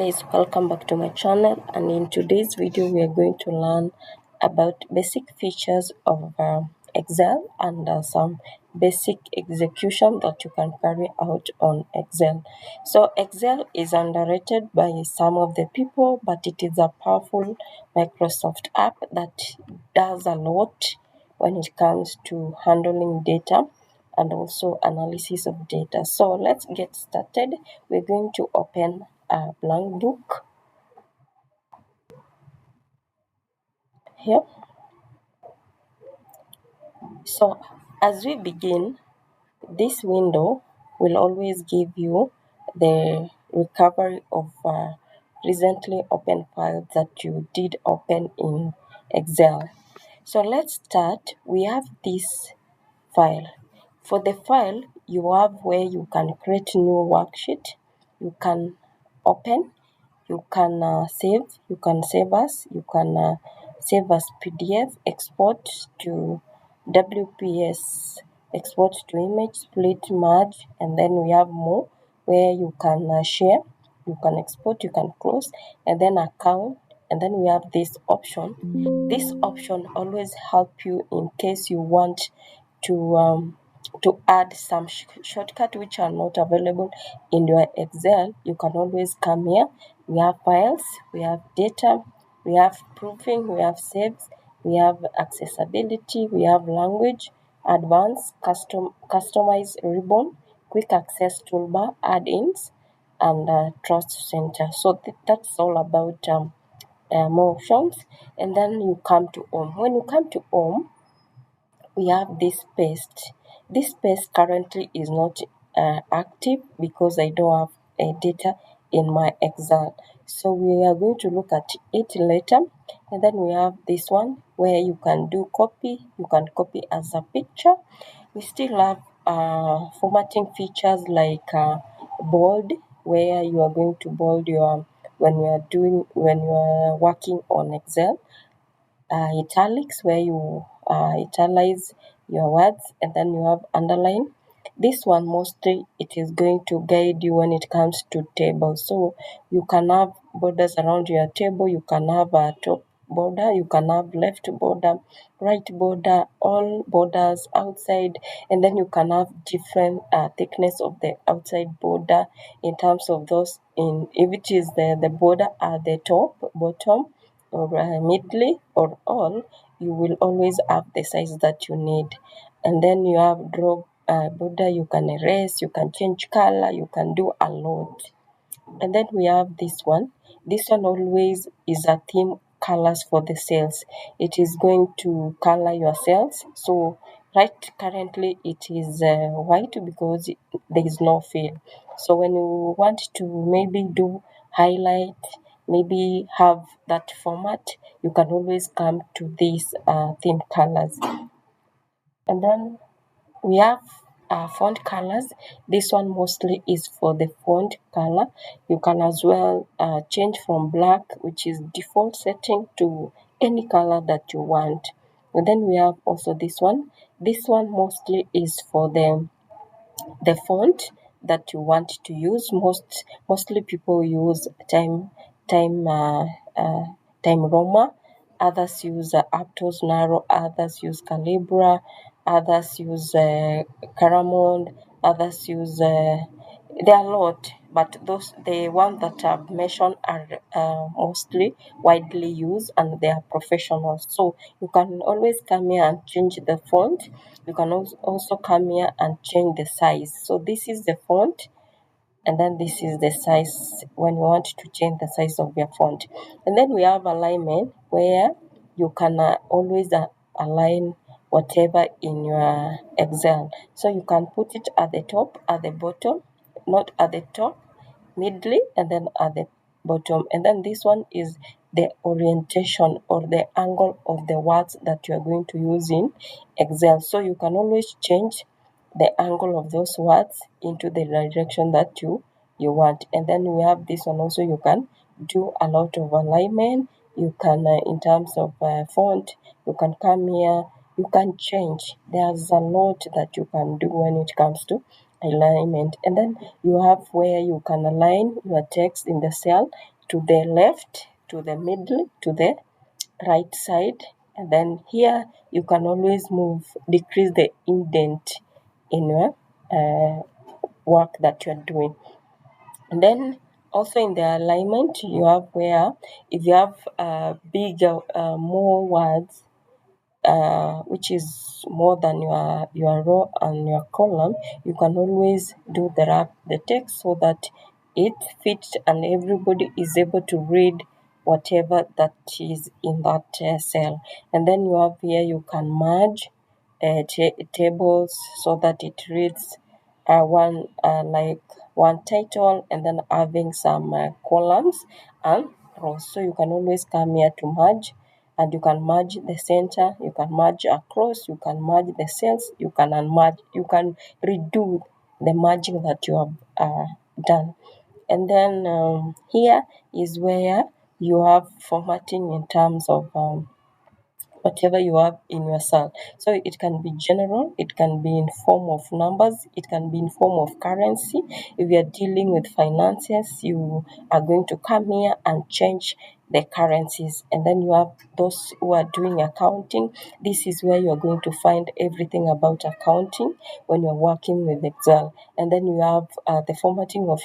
Guys, welcome back to my channel, and in today's video we are going to learn about basic features of Excel and some basic execution that you can carry out on Excel. So Excel is underrated by some of the people, but it is a powerful Microsoft app that does a lot when it comes to handling data and also analysis of data. So let's get started. We're going to open a blank book here. So as we begin, this window will always give you the recovery of recently opened files that you did open in Excel. So let's start. We have this file. For the file, you have where you can create new worksheet, you can open, you can save as, you can save as PDF, export to WPS, export to image, split, merge, and then we have more where you can share, you can export, you can close, and then account, and then we have this option. This option always help you in case you want to add some shortcut which are not available in your Excel. You can always come here. We have files, we have data, we have proofing, we have saves, we have accessibility, we have language, advanced, customize ribbon, quick access toolbar, add-ins, and trust center. So that's all about more options. And then you come to home. When you come to home, we have this paste. This paste currently is not active because I don't have data in my Excel. So we are going to look at it later. And then we have this one where you can do copy. You can copy as a picture. We still have formatting features like bold, where you are going to bold your when you are working on Excel, italics where you italize your words, and then you have underline. This one mostly it is going to guide you when it comes to tables. So you can have borders around your table, you can have a top border, you can have left border, right border, all borders outside, and then you can have different thickness of the outside border in terms of those, in if it is the border at the top, bottom, or midly, or all, you will always have the size that you need. And then you have draw border, you can erase, you can change color, you can do a lot. And then we have this one. This one always is a theme colors for the cells. It is going to color your cells. So right currently it is white because there is no fill. So when you want to maybe do highlight, maybe have that format, you can always come to these theme colors. And then we have font colors. This one mostly is for the font color. You can as well change from black, which is default setting, to any color that you want. And then we have also this one. This one mostly is for the font that you want to use. Mostly people use time uh, time Roma, others use Aptos Naro, others use Calibra, others use Caramond, others use there are a lot, but those the ones that I've mentioned are mostly widely used and they are professional. So you can always come here and change the font. You can also come here and change the size. So this is the font, and then this is the size when you want to change the size of your font. And then we have alignment where you can always align whatever in your Excel. So you can put it at the top, at the bottom, not at the top, midly, and then at the bottom. And then this one is the orientation or the angle of the words that you are going to use in Excel. So you can always change the angle of those words into the direction that you want. And then we have this one also. You can do a lot of alignment. You can in terms of font, you can come here, you can change. There's a lot that you can do when it comes to alignment. And then you have where you can align your text in the cell to the left, to the middle, to the right side. And then here you can always decrease the indent in your work that you're doing. And then also in the alignment, you have where if you have bigger, more words, which is more than your row and your column, you can always do the text so that it fits and everybody is able to read whatever that is in that cell. And then you have here you can merge tables so that it reads one like one title and then having some columns and rows. So you can always come here to merge, and you can merge the center, you can merge across, you can merge the cells, you can unmerge, you can redo the merging that you have done. And then here is where you have formatting in terms of whatever you have in your cell. So it can be general, it can be in form of numbers, it can be in form of currency. If you are dealing with finances, you are going to come here and change the currencies. And then you have those who are doing accounting. This is where you are going to find everything about accounting when you're working with Excel. And then you have the formatting of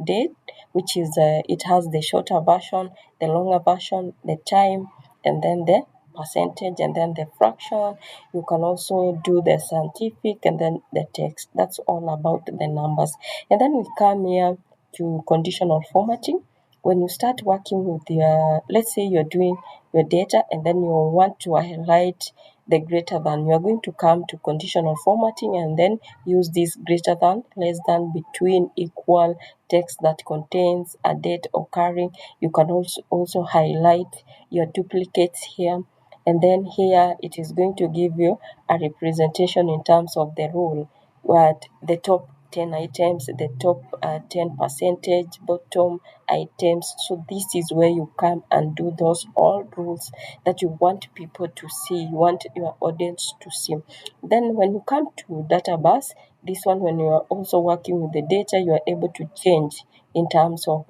date, which is it has the shorter version, the longer version, the time, and then the percentage, and then the fraction. You can also do the scientific and then the text. That's all about the numbers. And then we come here to conditional formatting. When you start working with your, let's say you're doing your data and then you want to highlight the greater than, you're going to come to conditional formatting and then use this greater than, less than, between, equal, text that contains a date occurring. You can also highlight your duplicates here, and then here it is going to give you a representation in terms of the rule, what the top 10 items, the top 10 percentage, bottom items. So this is where you come and do those all rules that you want people to see, you want your audience to see. Then when you come to data bus, this one, when you are also working with the data, you are able to change in terms of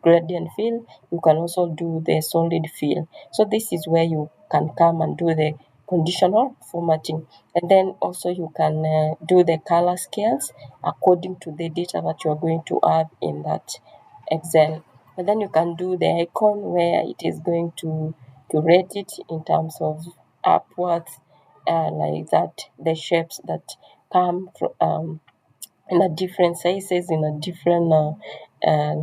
gradient fill. You can also do the solid fill. So this is where you can come and do the conditional formatting. And then also you can do the color scales according to the data that you are going to have in that Excel. And then you can do the icon where it is going to rate it in terms of upwards, like that, the shapes that come from in a different sizes, in a different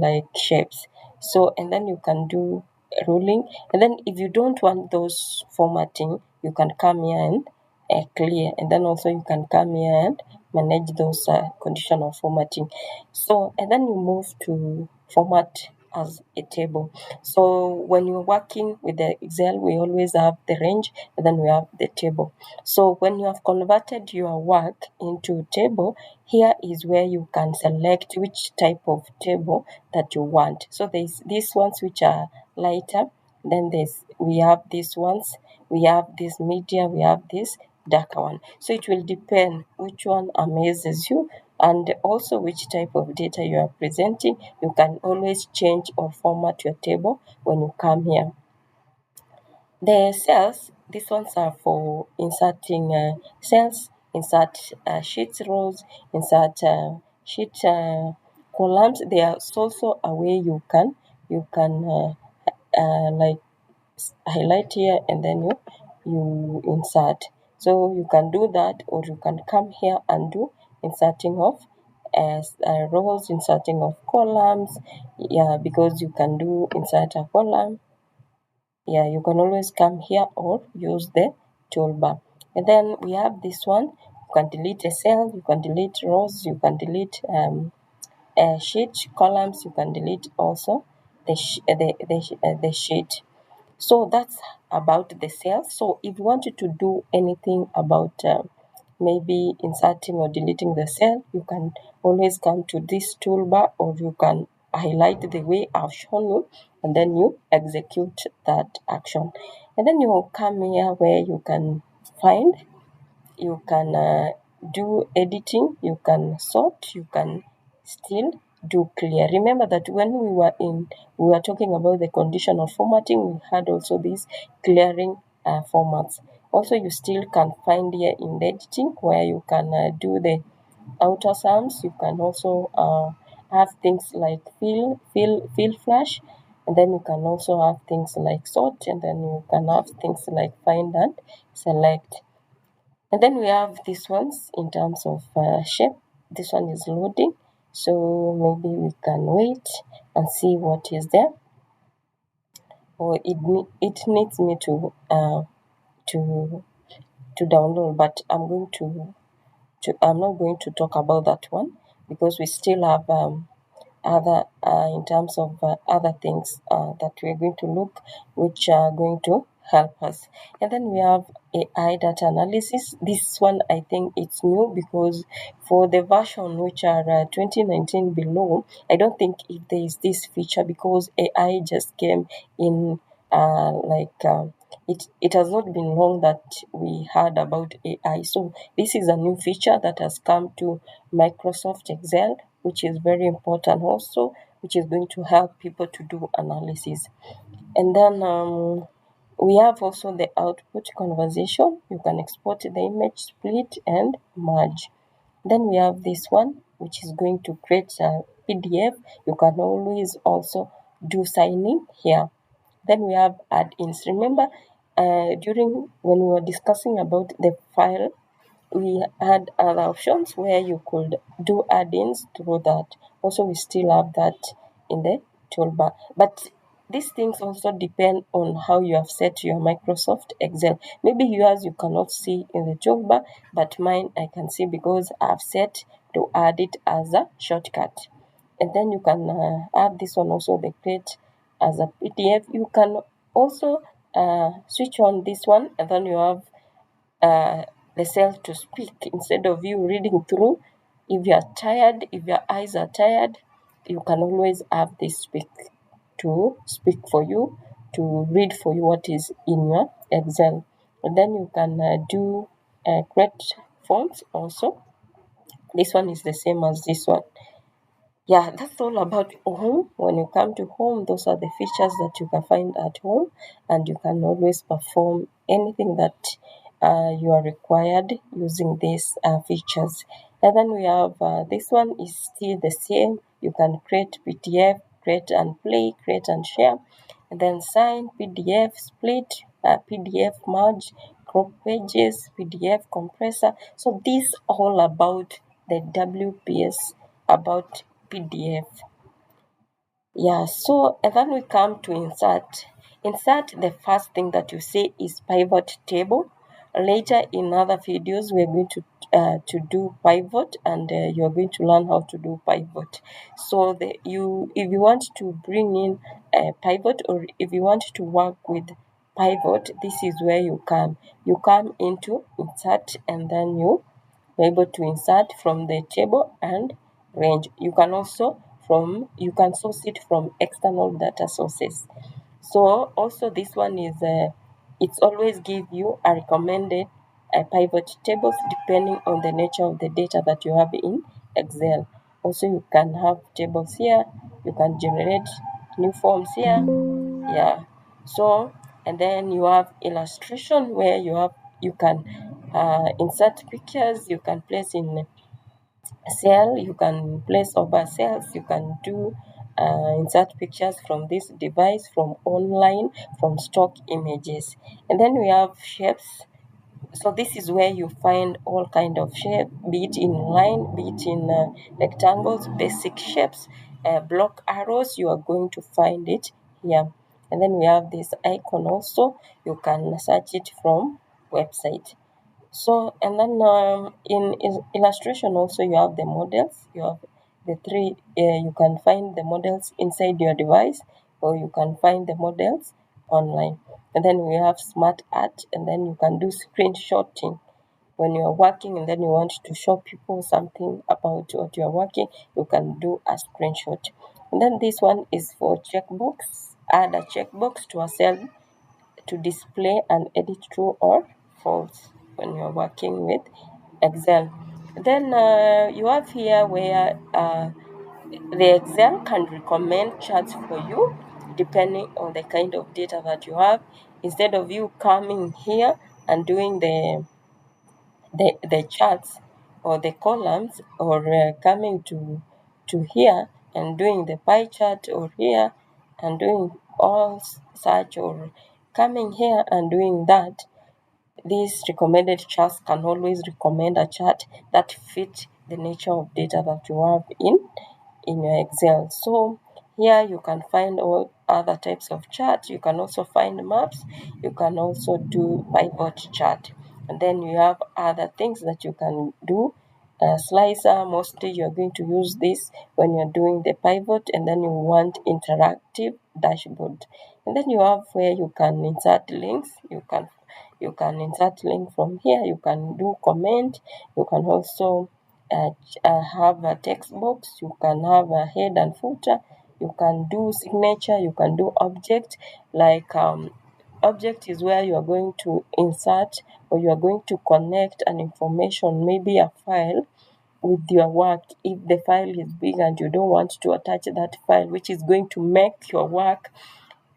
like shapes. So and then you can do ruling, and then if you don't want those formatting, you can come here and clear, and then also you can come here and manage those conditional formatting. So and then you move to format as a table. So when you're working with the Excel, we always have the range and then we have the table. So when you have converted your work into table, here is where you can select which type of table that you want. So there's these ones which are lighter, then we have these ones, we have this media, we have this darker one. So it will depend which one amazes you and also which type of data you are presenting. You can always change or format your table when you come here. The cells, these ones are for inserting cells, insert sheet rows, insert sheet columns. There is also a way you can like highlight here and then you insert. So you can do that, or you can come here and do inserting of rows, inserting of columns. Yeah, because you can do insert a column. Yeah, you can always come here or use the toolbar. And then we have this one. You can delete a cell, you can delete rows, you can delete sheet columns, you can delete also the sheet. So that's about the cells. So if you wanted to do anything about maybe inserting or deleting the cell, you can always come to this toolbar, or you can highlight the way I've shown you and then you execute that action. And then you will come here where you can find, you can do editing, you can sort, you can still do clear. Remember that when we were talking about the conditional formatting, we had also these clearing formats. Also, you still can find here in the editing where you can do the outer sums. You can also have things like fill flash, and then you can also have things like sort, and then you can have things like find and select. And then we have these ones in terms of shape. This one is loading, so maybe we can wait and see what is there. Or it needs me to to download, but I'm not going to talk about that one because we still have other in terms of other things that we're going to look, which are going to help us. And then we have AI data analysis. This one I think it's new because for the version which are 2019 below, I don't think if there is this feature because AI just came in like it has not been long that we heard about AI. So this is a new feature that has come to Microsoft Excel, which is very important also, which is going to help people to do analysis. And then we have also the output conversation. You can export the image, split, and merge. Then we have this one, which is going to create a PDF. You can always also do signing here. Then we have add-ins. Remember, during when we were discussing about the file, we had other options where you could do add-ins through that. Also, we still have that in the toolbar. But these things also depend on how you have set your Microsoft Excel. Maybe yours you cannot see in the toolbar, but mine I can see because I've set to add it as a shortcut. And then you can add this one also, the create as a PDF. You can also switch on this one, and then you have uh, the self to speak instead of you reading through. If you are tired, if your eyes are tired, you can always have this speak for you, to read for you what is in your Excel. And then you can do create forms also. This one is the same as this one. Yeah, that's all about home. When you come to home, those are the features that you can find at home, and you can always perform anything that you are required using these features. And then we have this one is still the same. You can create PDF, create and play, create and share, and then sign, PDF split, PDF merge, crop pages, PDF compressor. So this all about the WPS, about PDF. Yeah, so and then we come to insert. Insert, the first thing that you see is pivot table. Later in other videos, we're going to do pivot, and you're going to learn how to do pivot. So if you want to bring in a pivot, or if you want to work with pivot, this is where you come. You come into insert, and then you're able to insert from the table and range. You can source it from external data sources. So also this one is it's always give you a recommended pivot tables depending on the nature of the data that you have in Excel. Also, you can have tables here. You can generate new forms here. Yeah. So, and then you have illustration where you can insert pictures. You can place in cell, you can place over cells, you can do insert pictures from this device, from online, from stock images. And then we have shapes. So this is where you find all kind of shape, be it in line, be it in rectangles, basic shapes, block arrows. You are going to find it here. And then we have this icon also. You can search it from website. So, and then in illustration also you have the models. You have the three. You can find the models inside your device, or you can find the models online. And then we have smart art, and then you can do screenshotting when you are working, and then you want to show people something about what you are working. You can do a screenshot. And then this one is for checkbox. Add a checkbox to a cell to display and edit true or false when you're working with Excel. Then you have here where the Excel can recommend charts for you depending on the kind of data that you have. Instead of you coming here and doing the charts or the columns, or coming to here and doing the pie chart, or here and doing all such, or coming here and doing that, these recommended charts can always recommend a chart that fit the nature of data that you have in your Excel. So here you can find all other types of charts. You can also find maps. You can also do pivot chart. And then you have other things that you can do. Slicer, mostly you're going to use this when you're doing the pivot, and then you want interactive dashboard. And then you have where you can insert links. You can insert link from here. You can do comment. You can also have a text box. You can have a head and footer. You can do signature. You can do object. Like object is where you are going to insert, or you are going to connect an information, maybe a file, with your work. If the file is big and you don't want to attach that file, which is going to make your work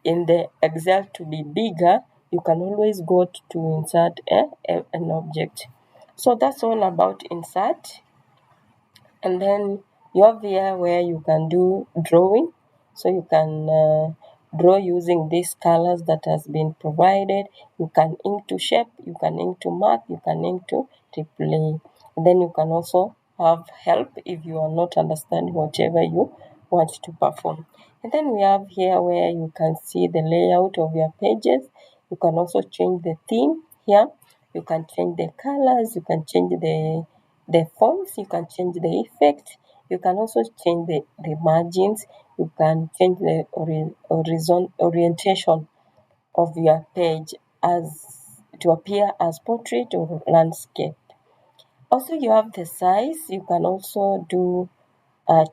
in the Excel to be bigger, you can always go to insert an object. So that's all about insert. And then you have here where you can do drawing. So you can draw using these colors that has been provided. You can ink to shape, you can ink to mark, you can ink to replay. And then you can also have help if you are not understanding whatever you want to perform. And then we have here where you can see the layout of your pages. You can also change the theme here. You can change the colors, you can change the fonts, you can change the effect, you can also change the margins, you can change the horizon orientation of your page as to appear as portrait or landscape. Also, you have the size. You can also do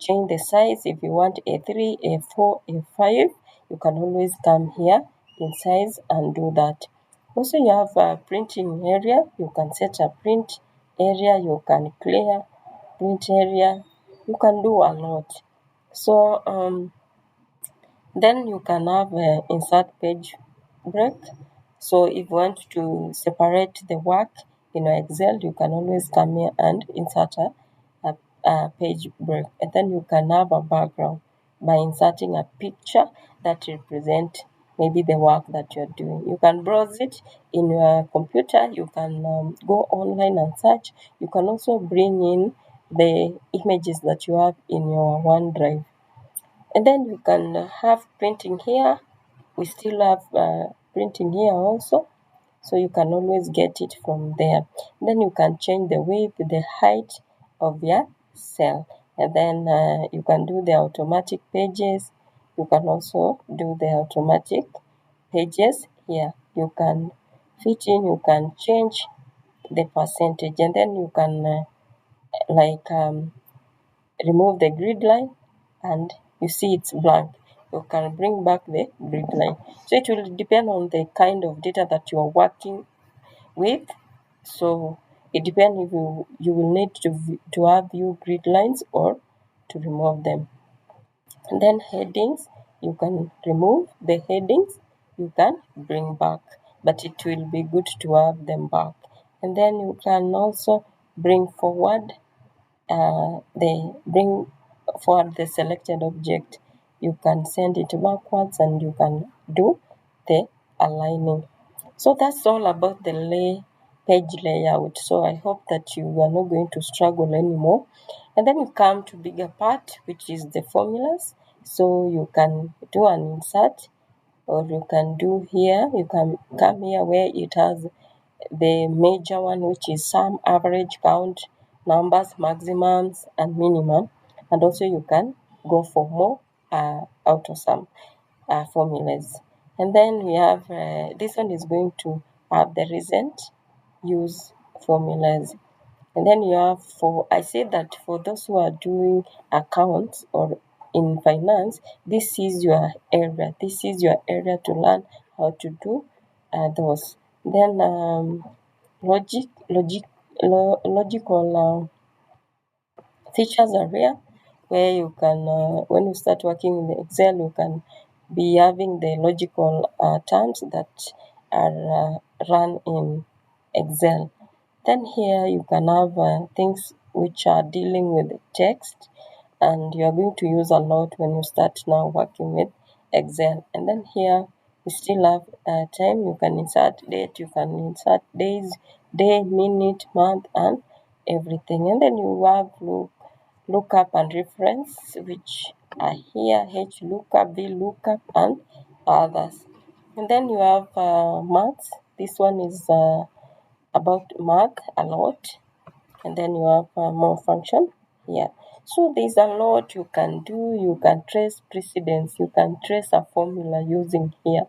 change the size if you want A3, A4, A5. You can always come here in size and do that. Also, you have a printing area. You can set a print area. You can clear print area. You can do a lot. So then you can have insert page break. So if you want to separate the work in your Excel, you can always come here and insert a page break. And then you can have a background by inserting a picture that represent maybe the work that you're doing. You can browse it in your computer. You can go online and search. You can also bring in the images that you have in your OneDrive. And then you can have printing here. We still have printing here also. So you can always get it from there. Then you can change the width, the height of your cell. And then you can do the automatic pages. You can also do the automatic pages here. You can fit in, you can change the percentage, and then you can like remove the grid line, and you see it's blank. You can bring back the grid line. So it will depend on the kind of data that you are working with. So it depends if you will need to have view grid lines or to remove them. And then headings, you can remove the headings, you can bring back, but it will be good to have them back. And then you can also bring forward they bring forward the selected object. You can send it backwards and you can do the aligning. So that's all about the page layout. So I hope that you are not going to struggle anymore. And then you come to bigger part, which is the formulas. So you can do an insert, or you can do here, you can come here where it has the major one, which is sum, average, count, numbers, maximums, and minimum. And also you can go for more auto sum formulas. And then we have this one is going to have the recent use formulas. And then you have I say that for those who are doing accounts or in finance, this is your area. This is your area to learn how to do those. Then logic logical features are here where you can, when you start working in Excel, you can be having the logical terms that are run in Excel. Then here you can have things which are dealing with text, and you are going to use a lot when you start now working with Excel. And then here you still have time. You can insert date, you can insert days, day, minute, month, and everything. And then you have lookup and reference, which are here: H lookup, V lookup, and others. And then you have maths. This one is about math a lot. And then you have more function here. So there's a lot you can do. You can trace precedence. You can trace a formula using here.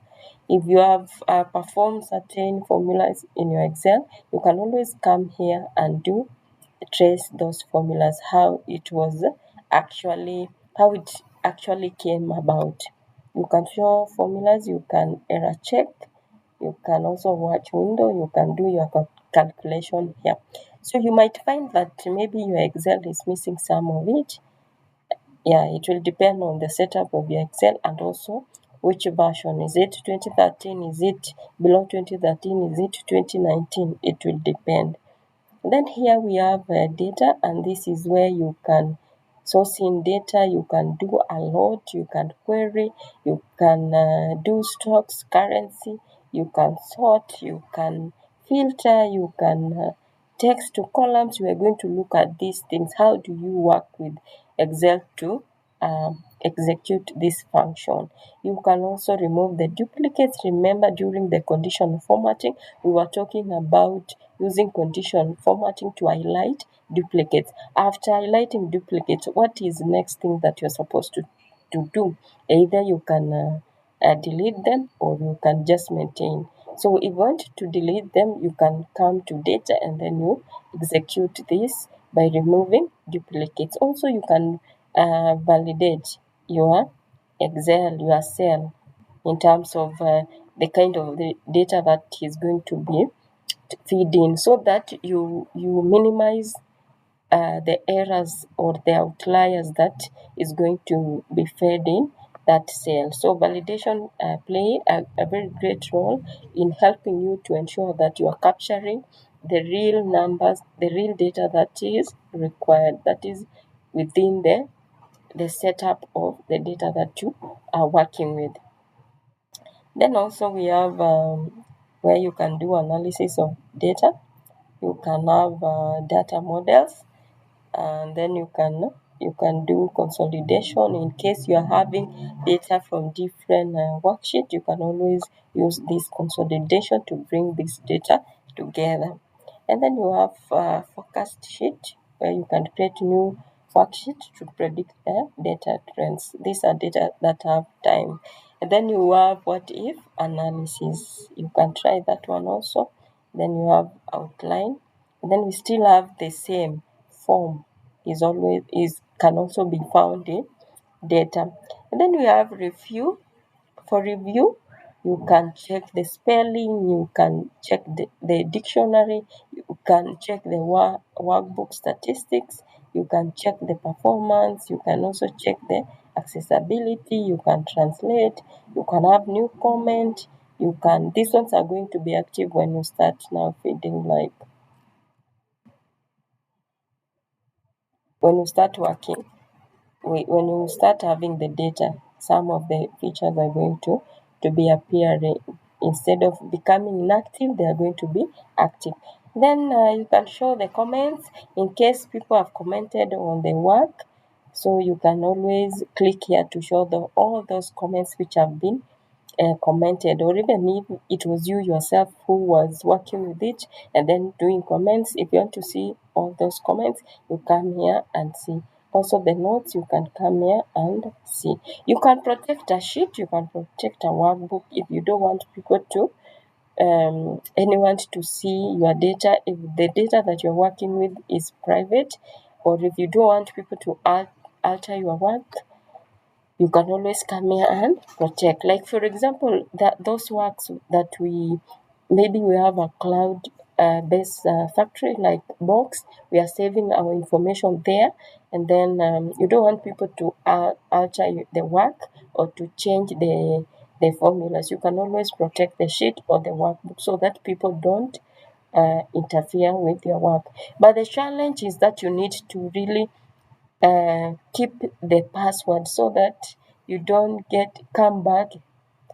If you have performed certain formulas in your Excel, you can always come here and do trace those formulas, how it actually came about. You can show formulas, you can error check, you can also watch window, you can do your calculation here. So you might find that maybe your Excel is missing some of it. Yeah, it will depend on the setup of your Excel and also which version. Is it 2013? Is it below 2013? Is it 2019? It will depend. Then here we have data, and this is where you can source in data, you can do a lot, you can query, you can do stocks, currency, you can sort, you can filter, you can text to columns. We are going to look at these things. How do you work with Excel to execute this function? You can also remove the duplicates. Remember, during the condition formatting, we were talking about using condition formatting to highlight duplicates. After highlighting duplicates, what is the next thing that you're supposed to do? Either you can delete them or you can just maintain. So if you want to delete them, you can come to data and then you execute this by removing duplicates. Also, you can validate your Excel, your cell, in terms of the kind of the data that is going to be feed in, so that you minimize the errors or the outliers that is going to be fed in that cell. So validation play a very great role in helping you to ensure that you are capturing the real numbers, the real data that is required, that is within the setup of the data that you are working with. Then also we have where you can do analysis of data. You can have data models, and then you can do consolidation. In case you are having data from different worksheet, you can always use this consolidation to bring this data together. And then you have forecast sheet, where you can create new worksheet to predict data trends. These are data that have time. And then you have what if analysis. You can try that one also. Then you have outline. And then we still have the same form is can also be found in data. And then we have review. For review, you can check the spelling, you can check the dictionary, you can check the workbook statistics, you can check the performance, you can also check the accessibility, you can translate, you can have new comment, these ones are going to be active when you start now feeding, like when you start working. When you start having the data, some of the features are going to be appearing. Instead of becoming inactive, they are going to be active. Then you can show the comments in case people have commented on the work. So you can always click here to show all those comments which have been commented, or even if it was you yourself who was working with it and then doing comments. If you want to see all those comments, you come here and see. Also the notes, you can come here and see. You can protect a sheet, you can protect a workbook if you don't want people to anyone to see your data, if the data that you're working with is private, or if you don't want people to alter your work, you can always come here and protect. Like for example, that those works that we maybe we have a cloud base factory like Box. We are saving our information there, and then you don't want people to alter the work or to change the formulas. You can always protect the sheet or the workbook so that people don't interfere with your work. But the challenge is that you need to really keep the password so that you don't come back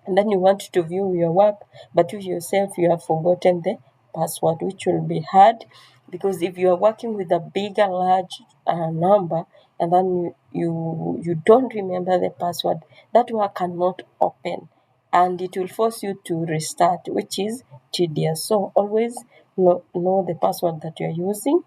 and then you want to view your work, but you yourself you have forgotten the password, which will be hard because if you are working with a bigger large number and then you don't remember the password, that work cannot open and it will force you to restart, which is tedious. So always know the password that you're using.